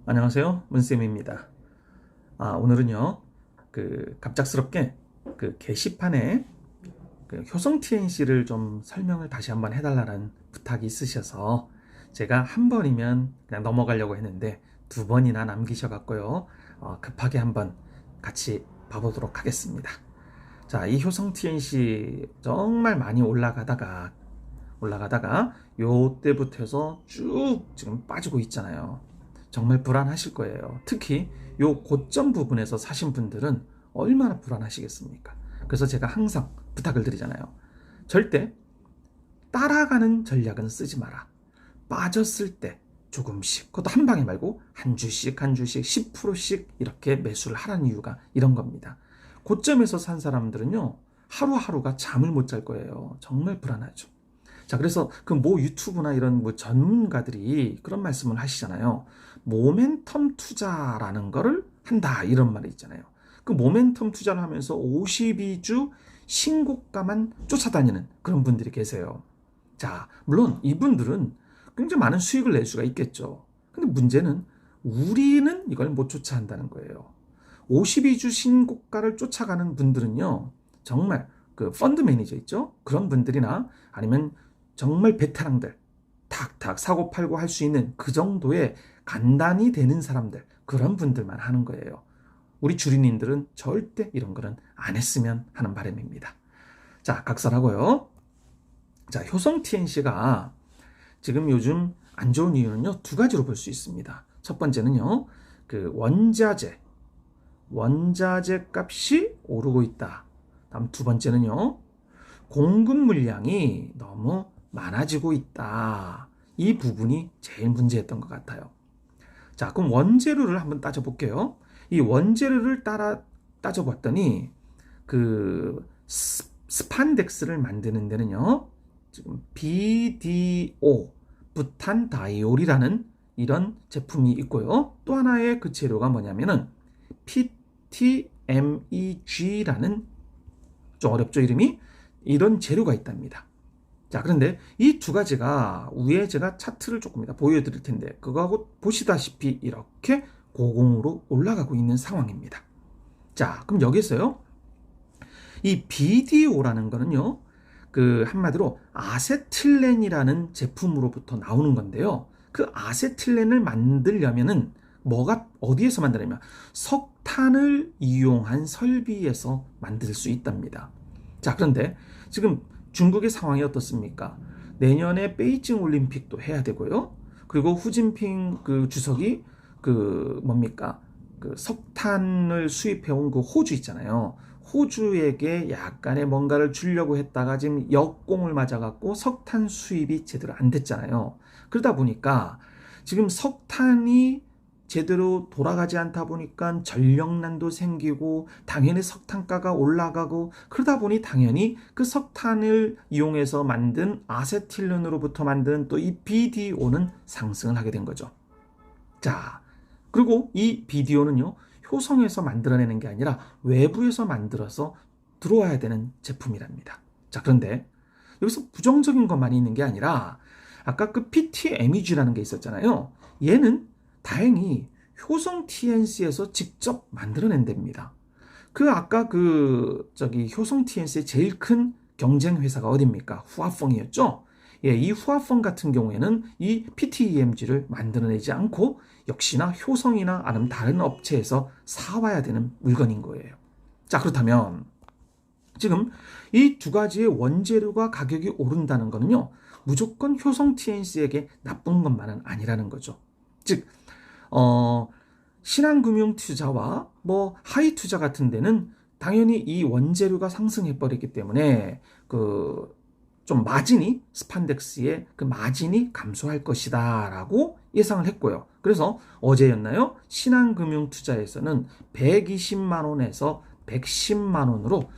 안녕하세요, 문쌤입니다. 오늘은요, 갑작스럽게 게시판에 효성 TNC를 좀 설명을 다시 한번 해달라는 부탁이 있으셔서 제가 한 번이면 그냥 넘어가려고 했는데 두 번이나 남기셔갖고요, 급하게 한번 같이 봐보도록 하겠습니다. 자, 이 효성 TNC 정말 많이 올라가다가 요때부터 해서 쭉 지금 빠지고 있잖아요. 정말 불안하실 거예요. 특히 요 고점 부분에서 사신 분들은 얼마나 불안하시겠습니까? 그래서 제가 항상 부탁을 드리잖아요. 절대 따라가는 전략은 쓰지 마라. 빠졌을 때 조금씩, 그것도 한 방에 말고 한 주씩 10%씩 이렇게 매수를 하라는 이유가 이런 겁니다. 고점에서 산 사람들은요, 하루하루가 잠을 못 잘 거예요. 정말 불안하죠. 자, 그래서 모 유튜브나 이런 전문가들이 그런 말씀을 하시잖아요. 모멘텀 투자라는 거를 한다, 이런 말이 있잖아요. 모멘텀 투자를 하면서 52주 신고가만 쫓아다니는 그런 분들이 계세요. 자, 물론 이분들은 굉장히 많은 수익을 낼 수가 있겠죠. 근데 문제는 우리는 이걸 못 쫓아한다는 거예요. 52주 신고가를 쫓아가는 분들은요, 정말 펀드 매니저 있죠? 그런 분들이나 아니면 정말 베테랑들, 탁탁 사고 팔고 할 수 있는 그 정도의 간단히 되는 사람들, 그런 분들만 하는 거예요. 우리 주린님들은 절대 이런 거는 안 했으면 하는 바람입니다. 자, 각설하고요. 자, 효성 TNC가 지금 요즘 안 좋은 이유는요, 두 가지로 볼 수 있습니다. 첫 번째는요, 원자재 값이 오르고 있다. 다음 두 번째는요, 공급 물량이 너무 많아지고 있다. 이 부분이 제일 문제였던 것 같아요. 자, 그럼 원재료를 한번 따져볼게요. 이 원재료를 따져봤더니 스판덱스를 만드는 데는요, 지금 BDO, 부탄다이올이라는 이런 제품이 있고요. 또 하나의 그 재료가 뭐냐면은 PTMEG라는, 좀 어렵죠, 이름이? 이런 재료가 있답니다. 자, 그런데 이 두 가지가 위에 제가 차트를 조금 이따 보여드릴 텐데, 그거하고 보시다시피 이렇게 고공으로 올라가고 있는 상황입니다. 자, 그럼 여기서요, 이 BDO라는 거는요, 한마디로 아세틸렌이라는 제품으로부터 나오는 건데요. 그 아세틸렌을 만들려면은 어디에서 만들냐면 석탄을 이용한 설비에서 만들 수 있답니다. 자, 그런데 지금 중국의 상황이 어떻습니까? 내년에 베이징 올림픽도 해야 되고요. 그리고 후진핑 주석이 석탄을 수입해온 호주 있잖아요. 호주에게 약간의 뭔가를 주려고 했다가 지금 역공을 맞아갖고 석탄 수입이 제대로 안 됐잖아요. 그러다 보니까 지금 석탄이 제대로 돌아가지 않다 보니까 전력난도 생기고 당연히 석탄가가 올라가고, 그러다 보니 당연히 그 석탄을 이용해서 만든 아세틸렌으로부터 만든 또 이 BDO는 상승을 하게 된 거죠. 자, 그리고 이 BDO는요, 효성에서 만들어내는 게 아니라 외부에서 만들어서 들어와야 되는 제품이랍니다. 자, 그런데 여기서 부정적인 것만 있는 게 아니라 아까 PTMEG라는 게 있었잖아요. 얘는 다행히 효성 TNC에서 직접 만들어낸답니다. 아까 효성 TNC의 제일 큰 경쟁 회사가 어디입니까? 후아펑이었죠? 예, 이 후아펑 같은 경우에는 이 PTMEG를 만들어내지 않고 역시나 효성이나 아니면 다른 업체에서 사와야 되는 물건인 거예요. 자, 그렇다면 지금 이 두 가지의 원재료가 가격이 오른다는 거는요, 무조건 효성 TNC에게 나쁜 것만은 아니라는 거죠. 즉, 신한금융투자와 하이투자 같은 데는 당연히 이 원재료가 상승해버렸기 때문에 좀 스판덱스의 마진이 감소할 것이다 라고 예상을 했고요. 그래서 어제였나요? 신한금융투자에서는 120만 원에서 110만 원으로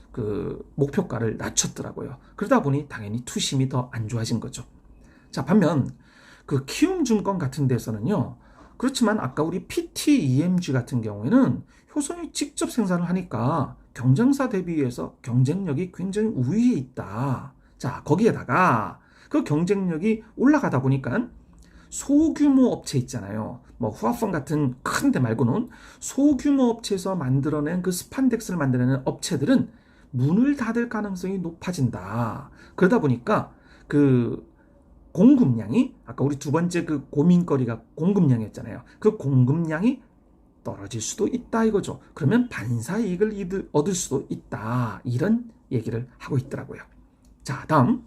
목표가를 낮췄더라고요. 그러다 보니 당연히 투심이 더 안 좋아진 거죠. 자, 반면 키움증권 같은 데서는요, 그렇지만 아까 우리 PTEMG 같은 경우에는 효성이 직접 생산을 하니까 경쟁사 대비해서 경쟁력이 굉장히 우위에 있다. 자, 거기에다가 그 경쟁력이 올라가다 보니까 소규모 업체 있잖아요. 뭐 후아펑 같은 큰 데 말고는 소규모 업체에서 만들어낸 그 스판덱스를 만들어낸 업체들은 문을 닫을 가능성이 높아진다. 그러다 보니까 그 공급량이 아까 우리 두 번째 그 고민거리가 공급량이었잖아요. 그 공급량이 떨어질 수도 있다 이거죠. 그러면 반사이익을 얻을 수도 있다. 이런 얘기를 하고 있더라고요. 자, 다음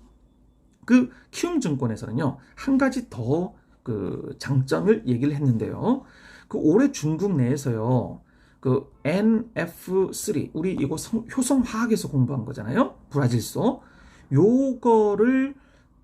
그 키움증권에서는요. 한 가지 더 그 장점을 얘기를 했는데요. 그 올해 중국 내에서요. 그 NF3 우리 이거 효성화학에서 공부한 거잖아요. 브라질소. 요거를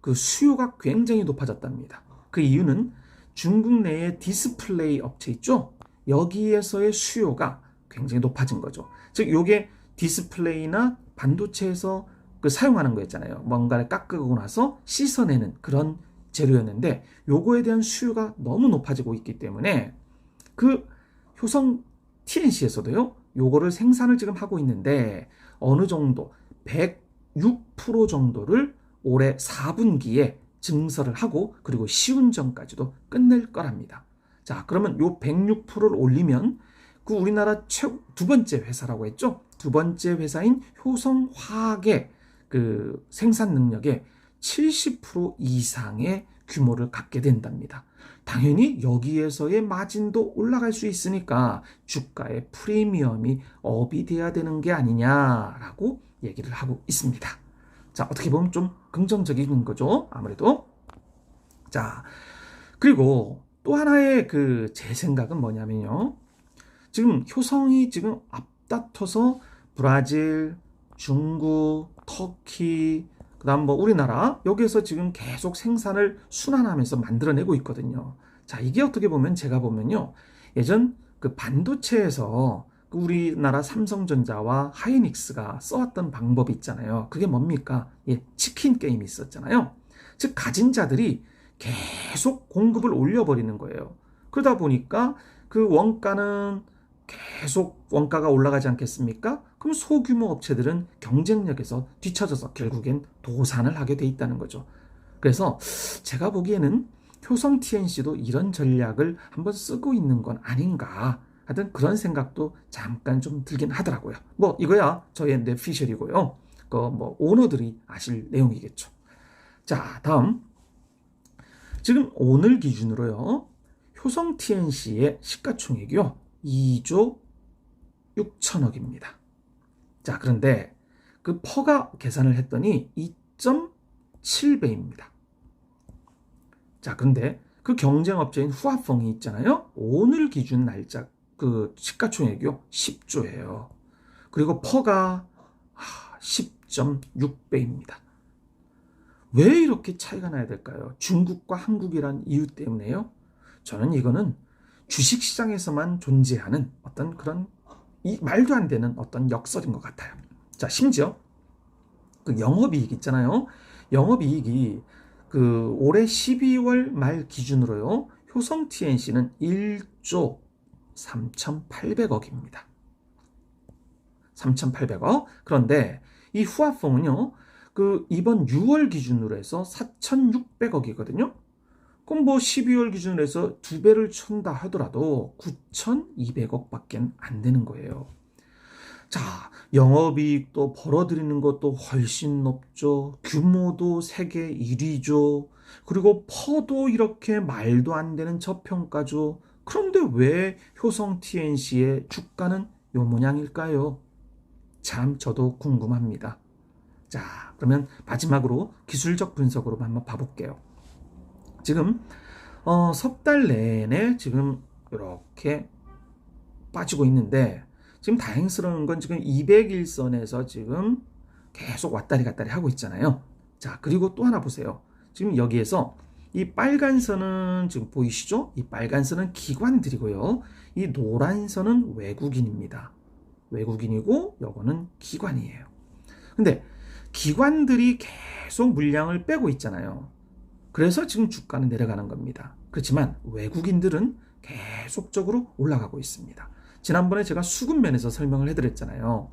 그 수요가 굉장히 높아졌답니다. 그 이유는 중국 내에 디스플레이 업체 있죠. 여기에서의 수요가 굉장히 높아진 거죠. 즉 요게 디스플레이나 반도체에서 그 사용하는 거 있잖아요. 뭔가를 깎고 나서 씻어내는 그런 재료였는데 요거에 대한 수요가 너무 높아지고 있기 때문에 그 효성 TNC에서도요. 요거를 생산을 지금 하고 있는데 어느 정도 106% 정도를 올해 4분기에 증설을 하고 그리고 시운전까지도 끝낼 거랍니다. 자, 그러면 요 106%를 올리면 그 우리나라 두 번째 회사라고 했죠. 두 번째 회사인 효성화학의 그 생산 능력의 70% 이상의 규모를 갖게 된답니다. 당연히 여기에서의 마진도 올라갈 수 있으니까 주가의 프리미엄이 업이 돼야 되는 게 아니냐라고 얘기를 하고 있습니다. 자, 어떻게 보면 좀 긍정적인 거죠. 아무래도. 자, 그리고 또 하나의 그 제 생각은 뭐냐면요. 지금 효성이 지금 앞다퉈서 브라질, 중국, 터키, 그다음 뭐 우리나라 여기에서 지금 계속 생산을 순환하면서 만들어내고 있거든요. 자, 이게 어떻게 보면 제가 보면요. 예전 그 반도체에서 그 우리나라 삼성전자와 하이닉스가 써왔던 방법이 있잖아요. 그게 뭡니까? 예, 치킨 게임이 있었잖아요. 즉 가진 자들이 계속 공급을 올려버리는 거예요. 그러다 보니까 그 원가는 계속 원가가 올라가지 않겠습니까? 그럼 소규모 업체들은 경쟁력에서 뒤처져서 결국엔 도산을 하게 돼 있다는 거죠. 그래서 제가 보기에는 효성 TNC도 이런 전략을 한번 쓰고 있는 건 아닌가 하여튼 그런 생각도 잠깐 좀 들긴 하더라고요. 뭐 이거야 저의 뇌피셜이고요. 그 뭐 오너들이 아실 내용이겠죠. 자, 다음 지금 오늘 기준으로요. 효성 TNC의 시가총액이요. 2조 6천억입니다. 자, 그런데 그 퍼가 계산을 했더니 2.7배입니다. 자, 그런데 그 경쟁업체인 후아펑이 있잖아요. 오늘 기준 날짜 그 시가총액이요. 10조예요. 그리고 퍼가 10.6배입니다. 왜 이렇게 차이가 나야 될까요? 중국과 한국이란 이유 때문에요? 저는 이거는 주식시장에서만 존재하는 어떤 그런 말도 안 되는 어떤 역설인 것 같아요. 자, 심지어 그 영업이익 있잖아요. 영업이익이 그 올해 12월 말 기준으로요. 효성 TNC는 1조 3,800억입니다. 3,800억. 그런데 이 후아펑은요. 그 이번 6월 기준으로 해서 4,600억이거든요. 그럼 뭐 12월 기준으로 해서 2배를 춘다 하더라도 9,200억밖에 안 되는 거예요. 자, 영업이익도 벌어들이는 것도 훨씬 높죠. 규모도 세계 1위죠. 그리고 퍼도 이렇게 말도 안 되는 저평가죠. 그런데 왜 효성 TNC의 주가는 요 모양일까요? 참 저도 궁금합니다. 자, 그러면 마지막으로 기술적 분석으로 한번 봐볼게요. 지금 석 달 내내 지금 이렇게 빠지고 있는데 지금 다행스러운 건 지금 200일선에서 지금 계속 왔다리 갔다리 하고 있잖아요. 자, 그리고 또 하나 보세요. 지금 여기에서 이 빨간 선은 지금 보이시죠? 이 빨간 선은 기관들이고요. 이 노란 선은 외국인입니다. 외국인이고 요거는 기관이에요. 근데 기관들이 계속 물량을 빼고 있잖아요. 그래서 지금 주가는 내려가는 겁니다. 그렇지만 외국인들은 계속적으로 올라가고 있습니다. 지난번에 제가 수급면에서 설명을 해드렸잖아요.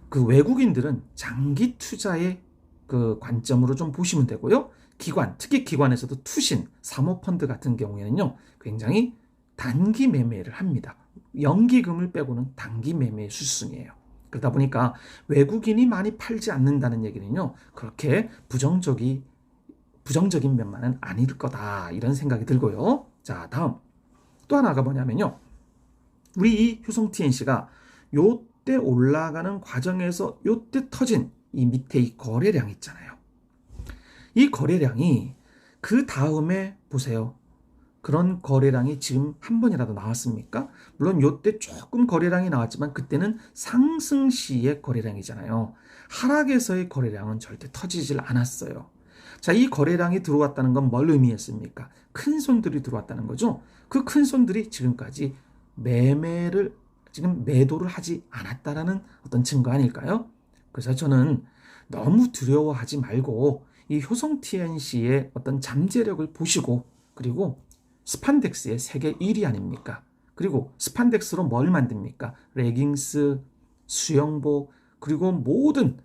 그 외국인들은 장기 투자의 그 관점으로 좀 보시면 되고요. 기관, 특히 기관에서도 투신, 사모펀드 같은 경우에는요, 굉장히 단기 매매를 합니다. 연기금을 빼고는 단기 매매의 수순이에요. 그러다 보니까 외국인이 많이 팔지 않는다는 얘기는요, 그렇게 부정적인 면만은 아닐 거다, 이런 생각이 들고요. 자, 다음 또 하나가 뭐냐면요, 우리 이 효성 TNC가 요때 올라가는 과정에서 요때 터진 이 밑에 이 거래량 있잖아요. 이 거래량이 그 다음에 보세요. 그런 거래량이 지금 한 번이라도 나왔습니까? 물론 요때 조금 거래량이 나왔지만 그때는 상승 시의 거래량이잖아요. 하락에서의 거래량은 절대 터지질 않았어요. 자, 이 거래량이 들어왔다는 건 뭘 의미했습니까? 큰 손들이 들어왔다는 거죠. 그 큰 손들이 지금까지 지금 매도를 하지 않았다라는 어떤 증거 아닐까요? 그래서 저는 너무 두려워하지 말고 이 효성 TNC의 어떤 잠재력을 보시고, 그리고 스판덱스의 세계 1위 아닙니까? 그리고 스판덱스로 뭘 만듭니까? 레깅스, 수영복, 그리고 모든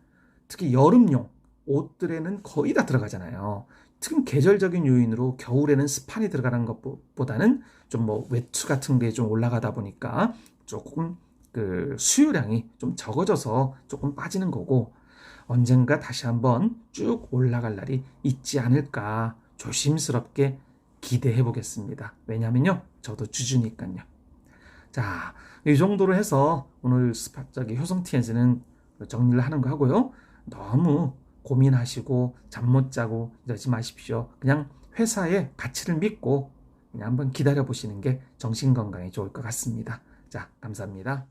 특히 여름용 옷들에는 거의 다 들어가잖아요. 특히 계절적인 요인으로 겨울에는 스판이 들어가는 것보다는 좀 뭐 외투 같은 게 좀 올라가다 보니까 조금 그 수요량이 좀 적어져서 조금 빠지는 거고, 언젠가 다시 한번 쭉 올라갈 날이 있지 않을까 조심스럽게 기대해 보겠습니다. 왜냐면요, 저도 주주니까요. 자, 이 정도로 해서 오늘 효성 TNC는 정리를 하는 거 하고요. 너무 고민하시고 잠 못 자고 이러지 마십시오. 그냥 회사의 가치를 믿고 그냥 한번 기다려 보시는 게 정신 건강에 좋을 것 같습니다. 자, 감사합니다.